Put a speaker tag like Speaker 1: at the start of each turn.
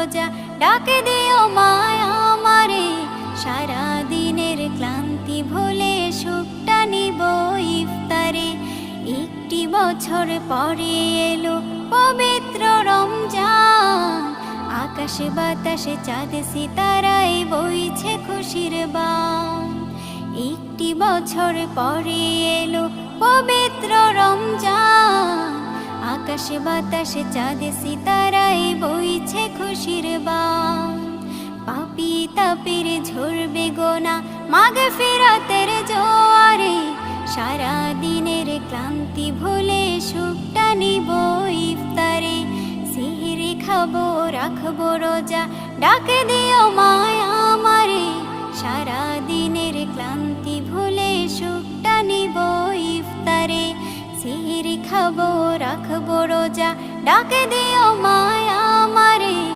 Speaker 1: রোজা ডাকে দিও মায়া আমারে, সারা দিনের ক্লান্তি ভুলে সুখটা নিব ইফতারে। একটি বছর পরে এলো পবিত্র রমজান, আকাশে বাতাসে চাঁদ সিতারায় বইছে খুশির বান। একটি বছর পরে এলো পবিত্র রমজান, আকাশে বাতাসে চাঁদ সিতারায় বইছে খুশির বান। পাপী তাপের ঝরবে গোনা মাগফিরাতের জোয়ারে, সারা দিনের ক্লান্তি ভুলে সুখটা নিব ইফতারে। সিহরি খাবো রাখবো রোজা ডাকে দিও মায়া আমারে, সারা দিনের ক্লান্তি ভুলে সুখটা নিব ইফতারে। সিহরি খাবো রাখবো রোজা ডাকে দিও মায়া আমারে।